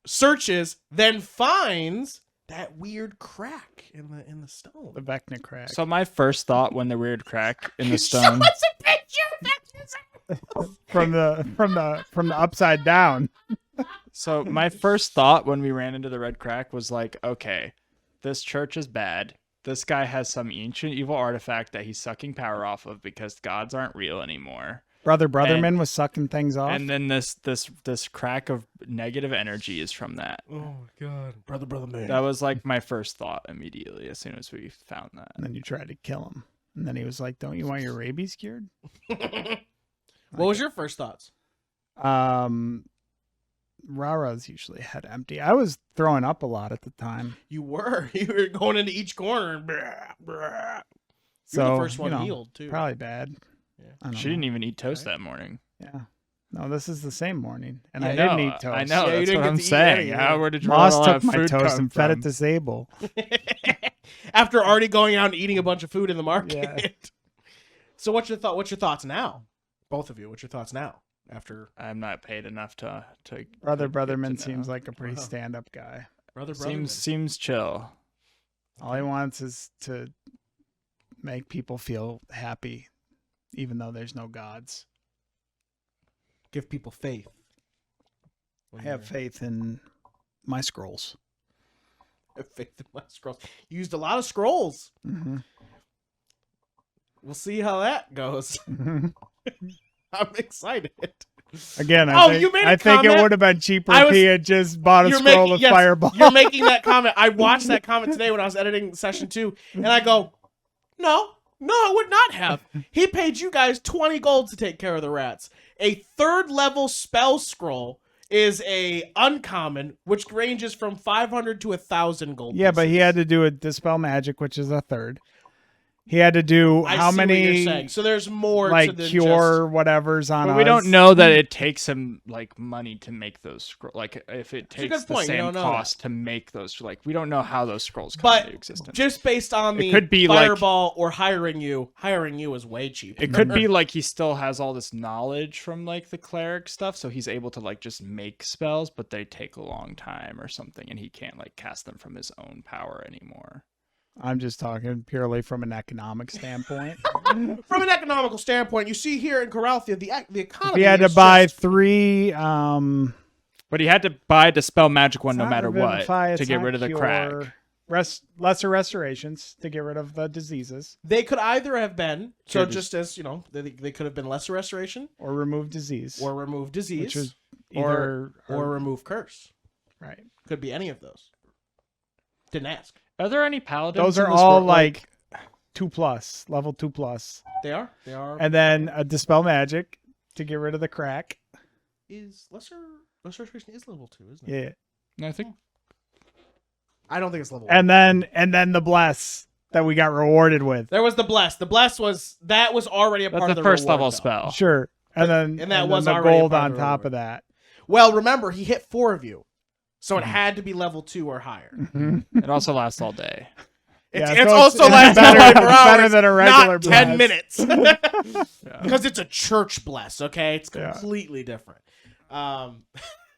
searches, then finds that weird crack in the stone. The Vecna crack. So my first thought when the weird crack in the Show stone us a picture. from the upside down. So my first thought when we ran into the red crack was like, okay, this church is bad. This guy has some ancient evil artifact that he's sucking power off of because gods aren't real anymore. Brother Brotherman was sucking things off. And then this crack of negative energy is from that. Oh my god, brother man. That was like my first thought immediately as soon as we found that. And then you tried to kill him. And then he was like, don't you want your rabies cured? What was your first thoughts? Rara's usually head empty. I was throwing up a lot at the time. You were going into each corner and You're So the first one healed too. Probably bad. Yeah. She didn't even eat toast that morning. Yeah. No, this is the same morning. And Yeah, I didn't eat toast. I know. Yeah, you That's didn't what get I'm to eat saying. any of How it. where did Moss all took that my food toast come and fed it from? to Sable. After already going out and eating a bunch of food in the market. Yeah. So what's your thoughts now? Both of you, what's your thoughts now? After I'm not paid enough to Brother get Brotherman to seems know. like a pretty Wow. stand-up guy. brother Seems chill. All he wants is to make people feel happy, even though there's no gods. give people faith. I have faith in my scrolls. Have faith in my scrolls. You used a lot of scrolls. Mm-hmm. We'll see how that goes. Mm-hmm. I'm excited. Again, Oh, I you made a think it comment? would have been cheaper I if was- he had just bought a You're scroll making- of yes, Fireball. You're making that comment. I watched that comment today when I was editing session 2, and I go, no, I would not have. He paid you guys 20 gold to take care of the rats. A 3rd level spell scroll is a uncommon, which ranges from 500 to 1,000 gold. Yeah, but he pieces. had to do a Dispel Magic, which is a 3rd. He had to do I how see what you're many, saying. So there's more to like, than cure whatever's on But we us. don't know that it takes him like money to make those scrolls. Like if it That's a takes good the point. You same don't know cost to make those, like we don't know how those scrolls come But into existence. just based on It the could be like- Fireball or hiring you is way cheaper. It could be like he still has all this knowledge from like the cleric stuff, so he's able to like just make spells, but they take a long time or something, and he can't like cast them from his own power anymore. I'm just talking purely from an economic standpoint. From an economical standpoint, you see here in Coralthea, the economy. If he had to is buy just- 3, But he had to buy Dispel Magic one it's no not matter what Revivify, to it's get not rid of the cure. crack. Lesser restorations to get rid of the diseases, They could either have been Sure, just as they could have been lesser restoration or remove disease, or remove disease, which is or either remove curse. right. Could be any of those. Didn't ask. Are there any paladins? Those are in this all world? like 2+, level 2+, They are. They are. and then a Dispel Magic to get rid of the crack. Is lesser restoration is level 2, isn't it? Yeah, I think I don't think it's level 1. and then the Bless that we got rewarded with. There was the bless. The bless was already a that's part the of the first reward, level though. spell. Sure, and And that was then the already a gold part on of the top reward. of that. Well, remember he hit 4 of you, so it had to be level 2 or higher. It also lasts all day. It's, Yeah, it's so also it's lasts better- 24 it's better hours, than a regular not 10 bless. minutes. Because it's a church bless, okay? It's completely different.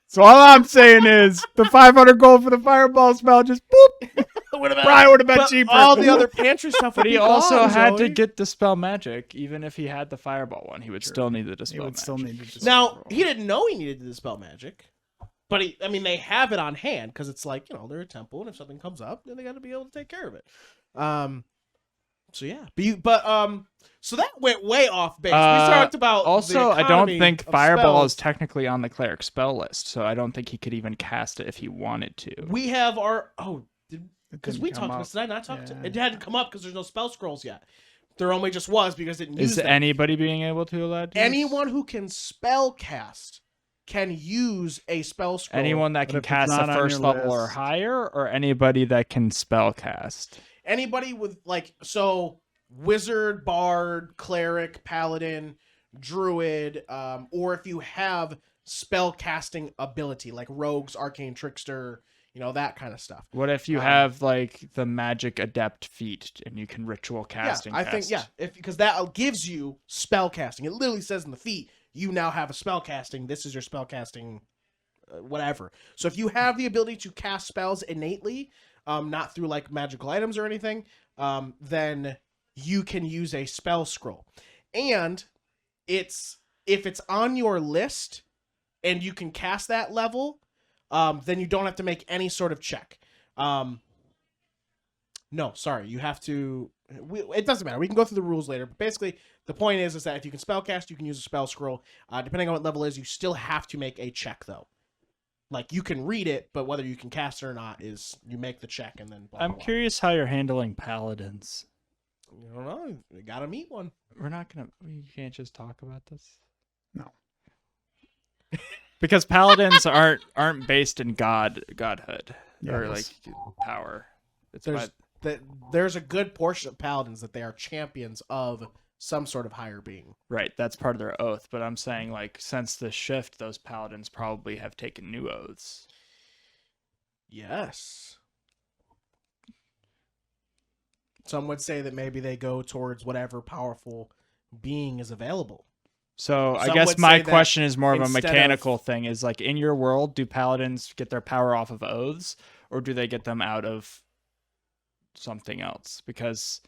So all I'm saying is the 500 gold for the Fireball spell just boop. Probably would have been but cheaper. all the other pantry stuff would But he be also gone, had to Joey. get Dispel Magic, even if he had the Fireball one. He would still need the Dispel He would Magic. still need the Dispel Now, he didn't know he needed the Dispel Magic. But they have it on hand because it's like, they're a temple, and if something comes up, then they got to be able to take care of it. So yeah, so that went way off base. We talked about Also, the I don't economy think of Fireball spells. is technically on the cleric spell list, so I don't think he could even cast it if he wanted to. We have our because didn't we come talked up. about this. Did I not talk Yeah. to it? Hadn't come up because there's no spell scrolls yet. There only just was because it didn't use Is them. anybody being able to allowed to? Anyone who can spell cast can use a spell scroll. Anyone that But can if it's cast not a on first your level or list- higher, or anybody that can spell cast. Anybody with so wizard, bard, cleric, paladin, druid, or if you have spell casting ability like rogues, arcane trickster, that kind of stuff. What if you have like the magic adept feat and you can ritual casting? I think because that gives you spell casting. It literally says in the feat, you now have a spell casting. This is your spell casting, whatever. So if you have the ability to cast spells innately, not through like magical items or anything, then you can use a spell scroll. And if it's on your list and you can cast that level, then you don't have to make any sort of check. No, sorry. You have to... it doesn't matter. We can go through the rules later. But basically, the point is that if you can spellcast, you can use a spell scroll. Depending on what level it is, you still have to make a check, though. Like, you can read it, but whether you can cast it or not is you make the check and then... I'm curious how you're handling paladins. I don't know. You gotta meet one. You can't just talk about this? No. Because paladins aren't based in godhood or like power. There's a good portion of paladins that they are champions of some sort of higher being. Right, that's part of their oath. But I'm saying, like, since the shift, those paladins probably have taken new oaths. Yes. Some would say that maybe they go towards whatever powerful being is available. So I guess my question is more of a mechanical thing. Is like, in your world, do paladins get their power off of oaths, or do they get them out of something else? Because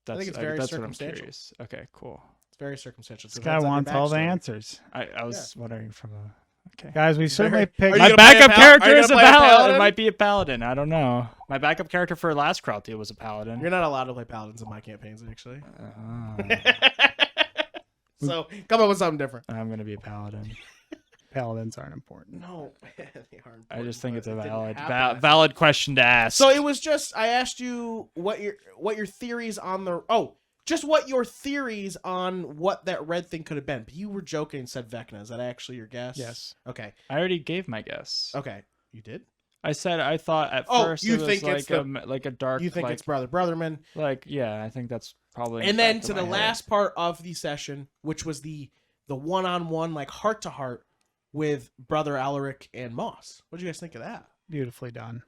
I think it's very that's circumstantial. what I'm curious. Okay, cool. It's very circumstantial. This guy wants all the answers. I was wondering from a... Okay. Guys, we certainly picked... My backup character is a paladin. It might be a paladin. I don't know. My backup character for last Coralthea was a paladin. You're not allowed to play paladins in my campaigns, actually. So come up with something different. I'm going to be a paladin. Paladins aren't important. No, they aren't important. I just think it's a valid question to ask. So it was just, I asked you what your theories on what your theories on what that red thing could have been. But you were joking and said Vecna. Is that actually your guess? Yes. Okay. I already gave my guess. Okay. You did? I said I thought at first you it was think like a dark... You think it's Brotherman. Like, yeah, I think that's probably... And then to the last part of the session, which was the one-on-one, like, heart-to-heart with Brother Alaric and Moss. What did you guys think of that? Beautifully done.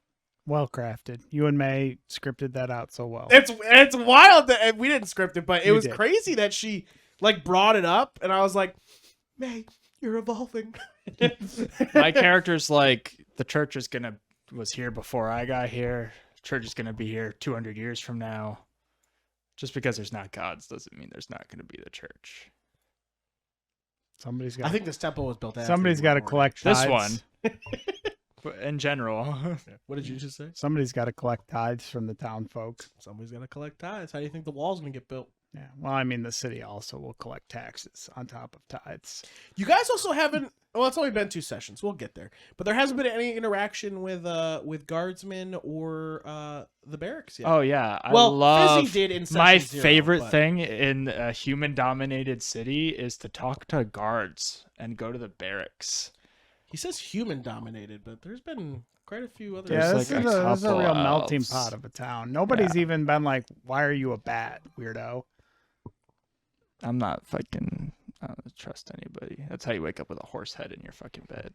Well crafted. You and May scripted that out so well. It's wild that we didn't script it, but it was crazy that she like brought it up, and I was like, May, you're evolving. My character's like, the church was here before I got here. Church is gonna be here 200 years from now. Just because there's not gods doesn't mean there's not gonna be the church. I think this temple was built after. Somebody's got to collect this tithes. one. In general. What did you just say? Somebody's got to collect tithes from the town folk. Somebody's got to collect tithes. How do you think the wall's going to get built? Yeah. Well, I mean, the city also will collect taxes on top of tithes. You guys also haven't... Well, it's only been 2 sessions. We'll get there. But there hasn't been any interaction with guardsmen or the barracks yet. Oh, yeah. Fizzy did in session my 0, favorite thing in a human-dominated city is to talk to guards and go to the barracks. He says human-dominated, but there's been quite a few other... Yeah, this is a real melting elves. pot of a town. Nobody's even been like, why are you a bat, weirdo? I'm not fucking... I don't trust anybody. That's how you wake up with a horse head in your fucking bed.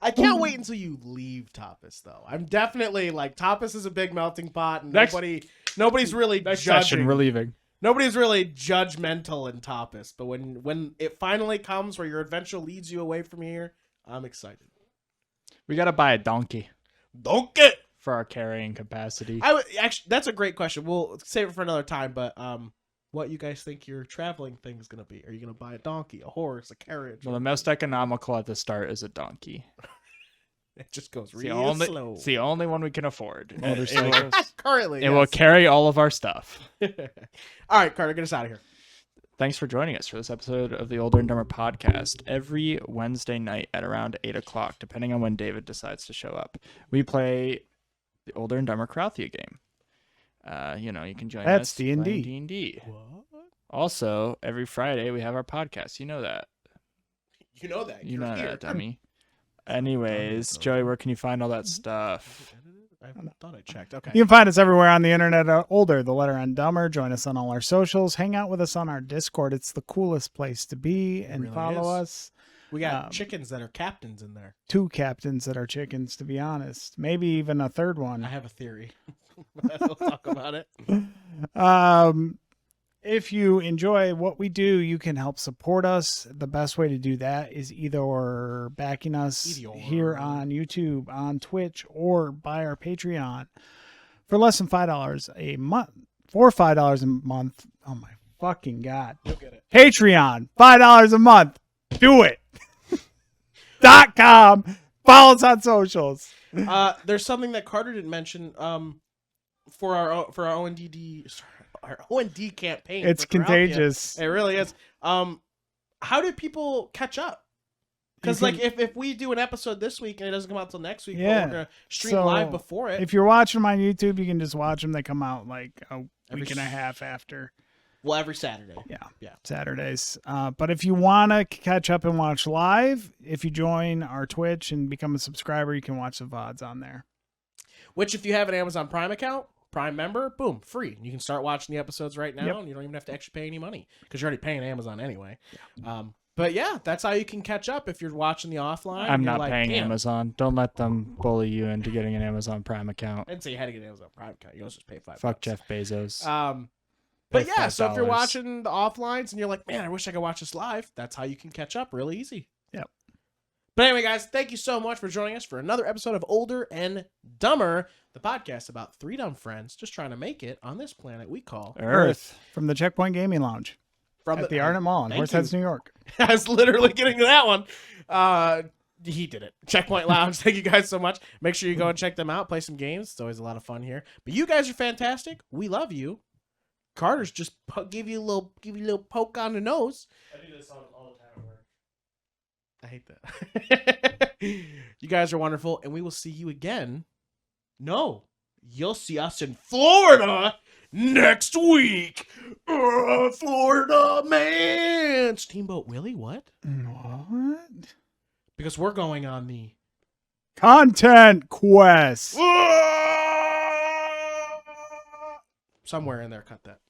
I can't wait until you leave Tapas, though. I'm definitely like, Tapas is a big melting pot, and nobody's really judging. We're leaving. Nobody's really judgmental in Tapas, but when it finally comes where your adventure leads you away from here, I'm excited. We gotta buy a donkey. Donkey! For our carrying capacity. Actually, that's a great question. We'll save it for another time, but what you guys think your traveling thing is going to be? Are you going to buy a donkey, a horse, a carriage? Well, the most economical at the start is a donkey. It just goes real slow. It's the only one we can afford. Currently, it will carry all of our stuff. All right, Carter, get us out of here. Thanks for joining us for this episode of the Older and Dumber podcast. Every Wednesday night at around 8 o'clock, depending on when David decides to show up, we play the Older and Dumber Coralthea game. You can join us. That's D&D. D&D. What? Also, every Friday we have our podcast. You know that. You know that. You know that, dummy. Anyways, Joey, where can you find all that stuff? thought I checked. Okay. You can find us everywhere on the internet at Older, the letter N Dumber. Join us on all our socials. Hang out with us on our Discord. It's the coolest place to be. And really follow is. us. We got chickens that are captains in there. 2 captains that are chickens, to be honest. Maybe even a third one. I have a theory. We'll talk about it. If you enjoy what we do, you can help support us. The best way to do that is either backing us here on YouTube, on Twitch, or by our Patreon for less than $5 a month. For $5 a month. Oh my fucking God. You'll get it. Patreon, $5 a month. Do it. .com. Follow us on socials. There's something that Carter didn't mention. For our ONDD, our OND campaign. It's contagious. It really is. How do people catch up? Because like if we do an episode this week and it doesn't come out till next week, but we're gonna stream live before it. If you're watching them on YouTube, you can just watch them. They come out like a week and a half after. Well, every Saturday. Yeah. Saturdays. But if you want to catch up and watch live, if you join our Twitch and become a subscriber, you can watch the VODs on there. Which, if you have an Amazon Prime account, Prime member, boom, free. You can start watching the episodes right now, and you don't even have to actually pay any money because you're already paying Amazon anyway. Yeah. But yeah, that's how you can catch up if you're watching the offline. I'm not paying Amazon. Don't let them bully you into getting an Amazon Prime account. I didn't say you had to get an Amazon Prime account. You also just pay $5. Fuck Jeff Bezos. But yeah, so if you're watching the offlines and you're like, man, I wish I could watch this live, that's how you can catch up really easy. Yep. But anyway, guys, thank you so much for joining us for another episode of Older and Dumber, the podcast about 3 dumb friends just trying to make it on this planet we call Earth. From the Checkpoint Gaming Lounge at the Arnett Mall in Horseheads, New York. I was literally getting to that one. He did it. Checkpoint Lounge. Thank you guys so much. Make sure you go and check them out. Play some games. It's always a lot of fun here. But you guys are fantastic. We love you. Carter's just give you a little poke on the nose. I do this all the time at work. I hate that. You guys are wonderful, and we will see you again. No, you'll see us in Florida next week. Florida man. Steamboat Willie, what? What? Because we're going on the Content Quest. Somewhere in there, cut that.